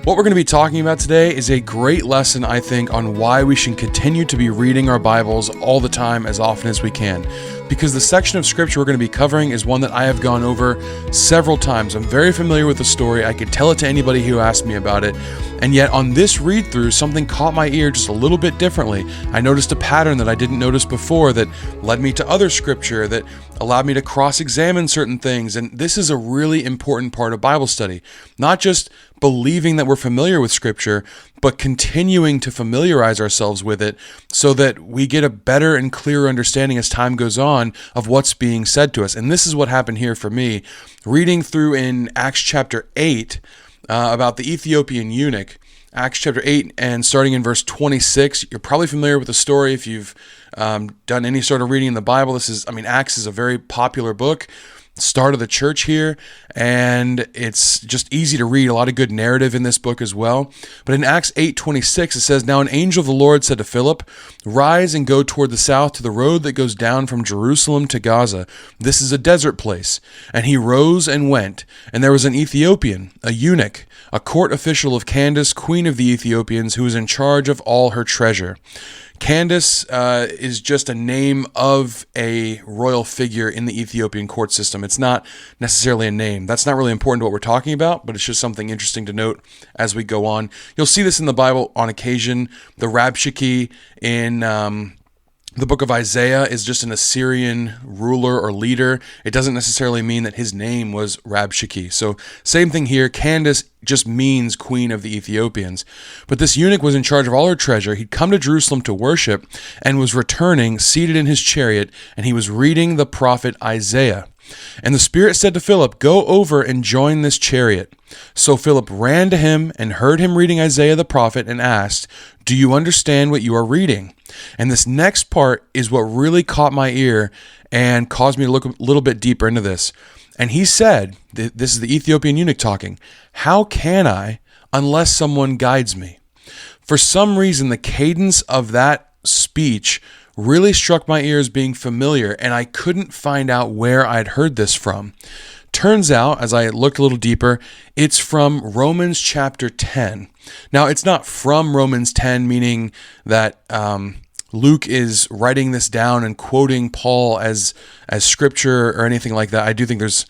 What we're going to be talking about today is a great lesson, I think, on why we should continue to be reading our Bibles all the time as often as we can. Because the section of Scripture we're going to be covering is one that I have gone over several times. I'm very familiar with the story. I could tell it to anybody who asked me about it. And yet on this read-through, something caught my ear just a little bit differently. I noticed a pattern that I didn't notice before that led me to other Scripture, that allowed me to cross-examine certain things. And this is a really important part of Bible study. Not just believing that we're familiar with Scripture, but continuing to familiarize ourselves with it so that we get a better and clearer understanding as time goes on of what's being said to us. And this is what happened here for me. Reading through in Acts chapter 8 about the Ethiopian Eunuch, Acts chapter 8 and starting in verse 26, you're probably familiar with the story if you've done any sort of reading in the Bible. Acts is a very popular book. Start of the church here, and it's just easy to read. A lot of good narrative in this book as well. But in Acts 8:26, it says, "Now an angel of the Lord said to Philip, 'Rise and go toward the south to the road that goes down from Jerusalem to Gaza. This is a desert place.' And he rose and went. And there was an Ethiopian, a eunuch, a court official of Candace, queen of the Ethiopians, who was in charge of all her treasure." Candace is just a name of a royal figure in the Ethiopian court system. It's not necessarily a name. That's not really important to what we're talking about, but it's just something interesting to note as we go on. You'll see this in the Bible on occasion. The Rabshakeh in the book of Isaiah is just an Assyrian ruler or leader. It doesn't necessarily mean that his name was Rabshakeh. So same thing here. Candace just means queen of the Ethiopians. But this eunuch was in charge of all her treasure. He'd come to Jerusalem to worship and was returning, seated in his chariot, and he was reading the prophet Isaiah. And the Spirit said to Philip, "Go over and join this chariot." So Philip ran to him and heard him reading Isaiah the prophet and asked, "Do you understand what you are reading?" And this next part is what really caught my ear and caused me to look a little bit deeper into this. And he said, this is the Ethiopian eunuch talking, "How can I unless someone guides me?" For some reason, the cadence of that speech really struck my ears being familiar, and I couldn't find out where I'd heard this from. Turns out, as I looked a little deeper, it's from Romans chapter 10. Now, it's not from Romans 10, meaning that Luke is writing this down and quoting Paul as scripture or anything like that. I do think there's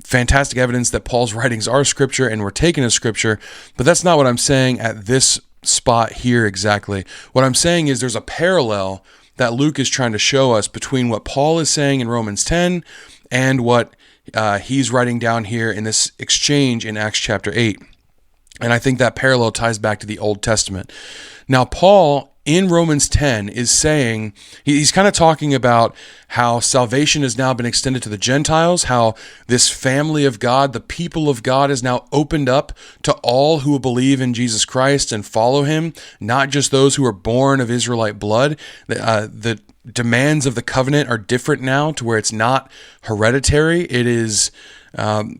fantastic evidence that Paul's writings are scripture and were taken as scripture, but that's not what I'm saying at this spot here exactly. What I'm saying is there's a parallel that Luke is trying to show us between what Paul is saying in Romans 10 and what he's writing down here in this exchange in Acts chapter 8. And I think that parallel ties back to the Old Testament. Now, Paul in Romans 10 is saying, he's kind of talking about how salvation has now been extended to the Gentiles, how this family of God, the people of God, is now opened up to all who will believe in Jesus Christ and follow him, not just those who are born of Israelite blood. The demands of the covenant are different now to where it's not hereditary, it is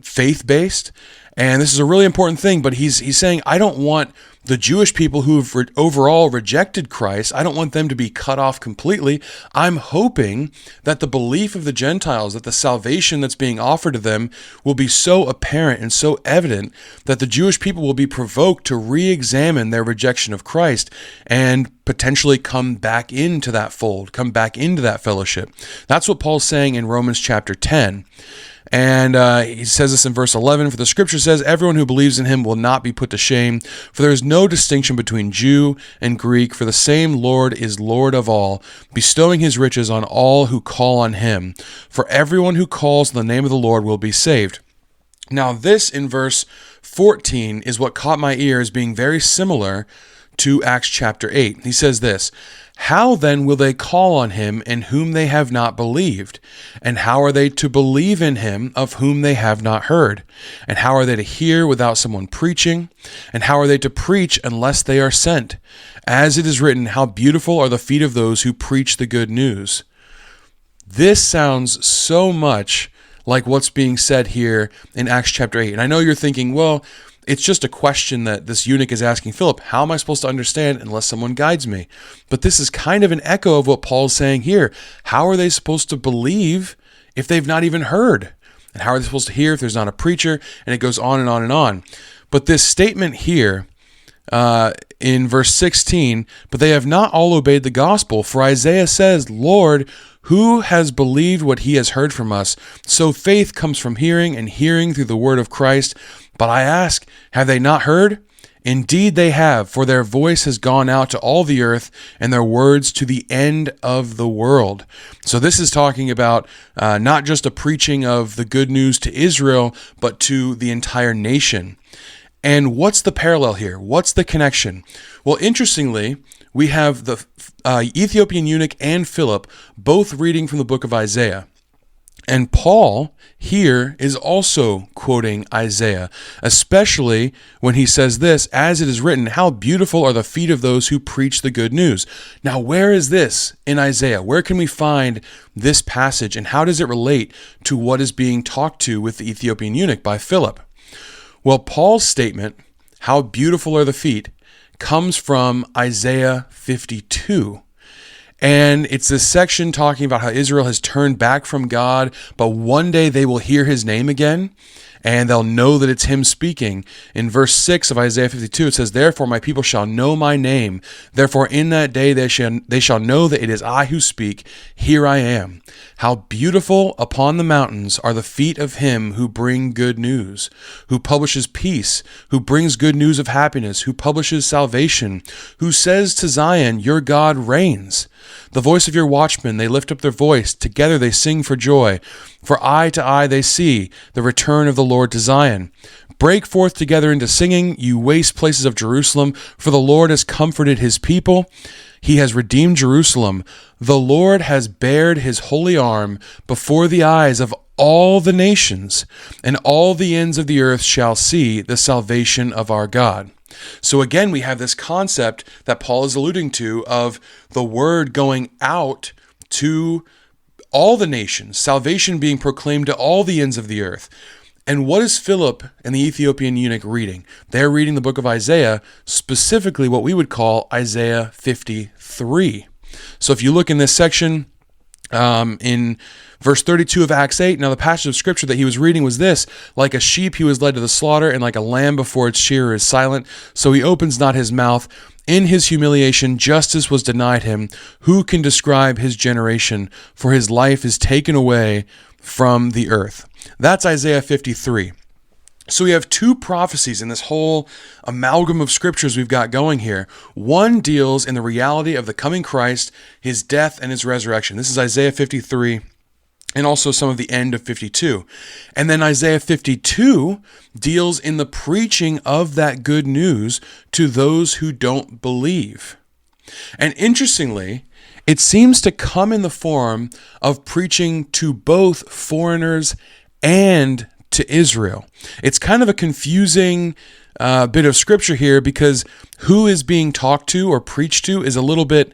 faith-based. And this is a really important thing, but he's saying, I don't want the Jewish people who've overall rejected Christ, I don't want them to be cut off completely. I'm hoping that the belief of the Gentiles, that the salvation that's being offered to them will be so apparent and so evident that the Jewish people will be provoked to re-examine their rejection of Christ and potentially come back into that fold, come back into that fellowship. That's what Paul's saying in Romans chapter 10. And he says this in verse 11, "For the scripture says, everyone who believes in him will not be put to shame, for there is no distinction between Jew and Greek, for the same Lord is Lord of all, bestowing his riches on all who call on him. For everyone who calls on the name of the Lord will be saved." Now this in verse 14 is what caught my ear as being very similar to Acts chapter 8. He says this, "How then will they call on him in whom they have not believed? And how are they to believe in him of whom they have not heard? And how are they to hear without someone preaching? And how are they to preach unless they are sent? As it is written, how beautiful are the feet of those who preach the good news." This sounds so much like what's being said here in Acts chapter 8. And I know you're thinking, well, it's just a question that this eunuch is asking Philip. How am I supposed to understand unless someone guides me? But this is kind of an echo of what Paul's saying here. How are they supposed to believe if they've not even heard? And how are they supposed to hear if there's not a preacher? And it goes on and on and on. But this statement here in verse 16, but they have not all obeyed the gospel. For Isaiah says, Lord, who has believed what he has heard from us? So faith comes from hearing, and hearing through the word of Christ. But I ask, have they not heard? Indeed they have, for their voice has gone out to all the earth, and their words to the end of the world. So this is talking about not just a preaching of the good news to Israel, but to the entire nation. And what's the parallel here? What's the connection? Well, interestingly, we have the Ethiopian eunuch and Philip both reading from the book of Isaiah. And Paul here is also quoting Isaiah, especially when he says this, as it is written, how beautiful are the feet of those who preach the good news. Now, where is this in Isaiah? Where can we find this passage, and how does it relate to what is being talked to with the Ethiopian eunuch by Philip? Well, Paul's statement, how beautiful are the feet, comes from Isaiah 52. And it's this section talking about how Israel has turned back from God, but one day they will hear his name again, and they'll know that it's him speaking. In verse 6 of Isaiah 52, it says, therefore my people shall know my name. Therefore in that day they shall know that it is I who speak. Here I am. How beautiful upon the mountains are the feet of him who bring good news, who publishes peace, who brings good news of happiness, who publishes salvation, who says to Zion, your God reigns. The voice of your watchmen, they lift up their voice. Together they sing for joy. For eye to eye they see the return of the Lord to Zion. Break forth together into singing, you waste places of Jerusalem, for the Lord has comforted his people. He has redeemed Jerusalem. The Lord has bared his holy arm before the eyes of all the nations, and all the ends of the earth shall see the salvation of our God. So again, we have this concept that Paul is alluding to of the word going out to all the nations, salvation being proclaimed to all the ends of the earth. And what is Philip and the Ethiopian eunuch reading? They're reading the book of Isaiah, specifically what we would call Isaiah 53. So if you look in this section, in verse 32 of Acts 8, now the passage of scripture that he was reading was this, like a sheep he was led to the slaughter, and like a lamb before its shearer is silent, so he opens not his mouth. In his humiliation, justice was denied him. Who can describe his generation? For his life is taken away from the earth. That's Isaiah 53. So we have two prophecies in this whole amalgam of scriptures we've got going here. One deals in the reality of the coming Christ, his death, and his resurrection. This is Isaiah 53, and also some of the end of 52. And then Isaiah 52 deals in the preaching of that good news to those who don't believe. And interestingly, it seems to come in the form of preaching to both foreigners and to Israel. It's kind of a confusing bit of scripture here, because who is being talked to or preached to is a little bit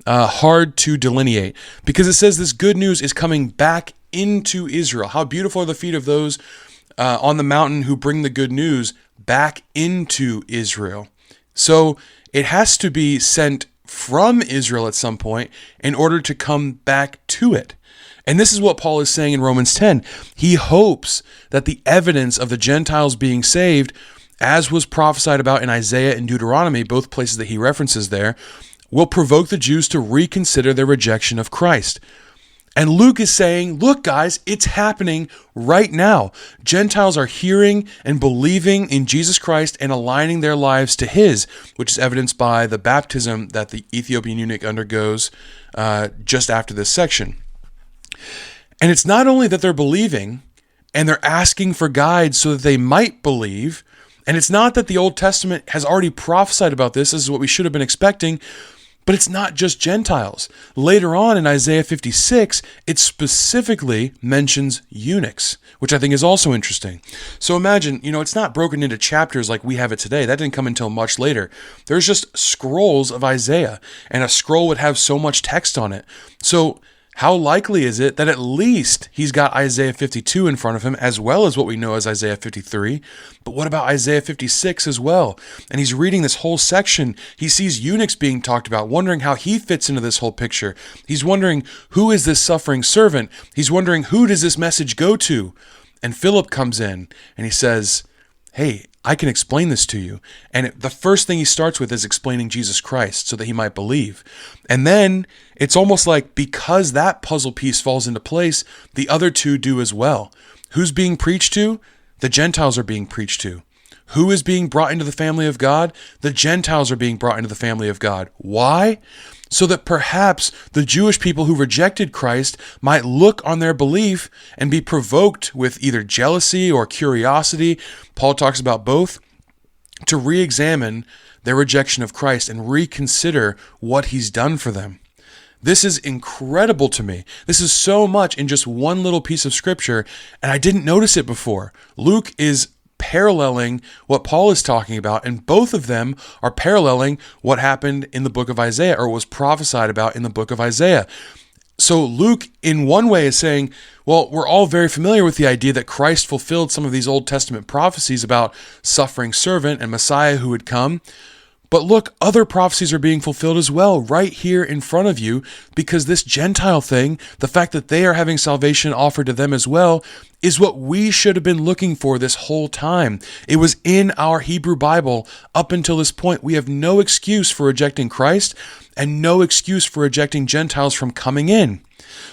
hard to delineate, because it says this good news is coming back into Israel. How beautiful are the feet of those on the mountain who bring the good news back into Israel. So it has to be sent from Israel at some point in order to come back to it. And this is what Paul is saying in Romans 10. He hopes that the evidence of the Gentiles being saved, as was prophesied about in Isaiah and Deuteronomy, both places that he references there, will provoke the Jews to reconsider their rejection of Christ. And Luke is saying, look guys, it's happening right now. Gentiles are hearing and believing in Jesus Christ and aligning their lives to his, which is evidenced by the baptism that the Ethiopian eunuch undergoes just after this section. And it's not only that they're believing and they're asking for guides so that they might believe, and it's not that the Old Testament has already prophesied about this is what we should have been expecting, but it's not just Gentiles. Later on in Isaiah 56, it specifically mentions eunuchs, which I think is also interesting. So imagine, it's not broken into chapters like we have it today. That didn't come until much later. There's just scrolls of Isaiah, and a scroll would have so much text on it. So how likely is it that at least he's got Isaiah 52 in front of him, as well as what we know as Isaiah 53? But what about Isaiah 56 as well? And he's reading this whole section. He sees eunuchs being talked about, wondering how he fits into this whole picture. He's wondering, who is this suffering servant? He's wondering, who does this message go to? And Philip comes in and he says, hey, I can explain this to you. And the first thing he starts with is explaining Jesus Christ so that he might believe. And then it's almost like because that puzzle piece falls into place, the other two do as well. Who's being preached to? The Gentiles are being preached to. Who is being brought into the family of God? The Gentiles are being brought into the family of God. Why? So that perhaps the Jewish people who rejected Christ might look on their belief and be provoked with either jealousy or curiosity. Paul talks about both, to re-examine their rejection of Christ and reconsider what he's done for them. This is incredible to me. This is so much in just one little piece of scripture, and I didn't notice it before. Luke is paralleling what Paul is talking about, and both of them are paralleling what happened in the book of Isaiah, or was prophesied about in the book of Isaiah. So Luke, in one way, is saying, well, we're all very familiar with the idea that Christ fulfilled some of these Old Testament prophecies about suffering servant and Messiah who would come. But look, other prophecies are being fulfilled as well, right here in front of you, because this Gentile thing, the fact that they are having salvation offered to them as well, is what we should have been looking for this whole time. It was in our Hebrew Bible up until this point. We have no excuse for rejecting Christ and no excuse for rejecting Gentiles from coming in.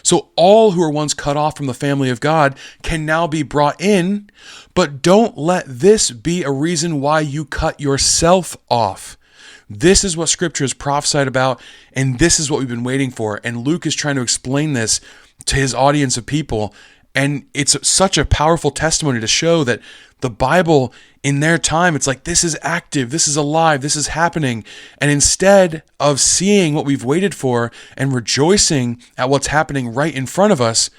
So all who were once cut off from the family of God can now be brought in, but don't let this be a reason why you cut yourself off. This is what Scripture is prophesied about, and this is what we've been waiting for. And Luke is trying to explain this to his audience of people, and it's such a powerful testimony to show that the Bible, in their time, it's like, this is active, this is alive, this is happening. And instead of seeing what we've waited for and rejoicing at what's happening right in front of us,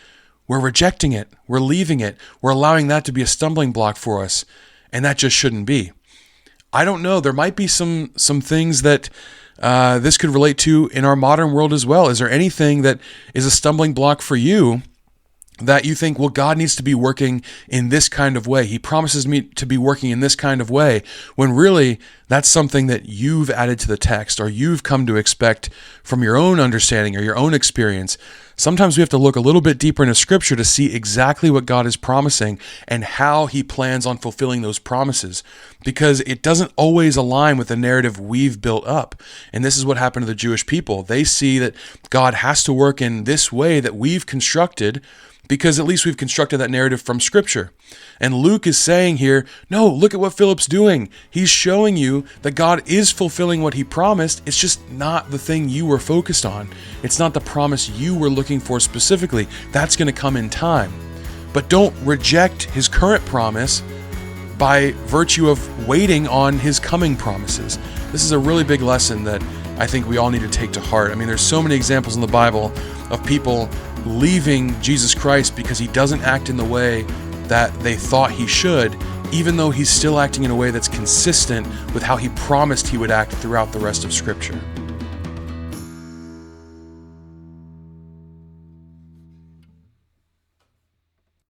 we're rejecting it, we're leaving it, we're allowing that to be a stumbling block for us, and that just shouldn't be. I don't know. There might be some things that this could relate to in our modern world as well. Is there anything that is a stumbling block for you that you think, well, God needs to be working in this kind of way? He promises me to be working in this kind of way, when really that's something that you've added to the text, or you've come to expect from your own understanding or your own experience. Sometimes we have to look a little bit deeper into Scripture to see exactly what God is promising and how he plans on fulfilling those promises, because it doesn't always align with the narrative we've built up. And this is what happened to the Jewish people. They see that God has to work in this way that we've constructed, because at least we've constructed that narrative from Scripture. And Luke is saying here, no, look at what Philip's doing. He's showing you that God is fulfilling what he promised. It's just not the thing you were focused on. It's not the promise you were looking for specifically. That's going to come in time. But don't reject his current promise by virtue of waiting on his coming promises. This is a really big lesson that I think we all need to take to heart. I mean, there's so many examples in the Bible of people leaving Jesus Christ because he doesn't act in the way that they thought he should, even though he's still acting in a way that's consistent with how he promised he would act throughout the rest of Scripture.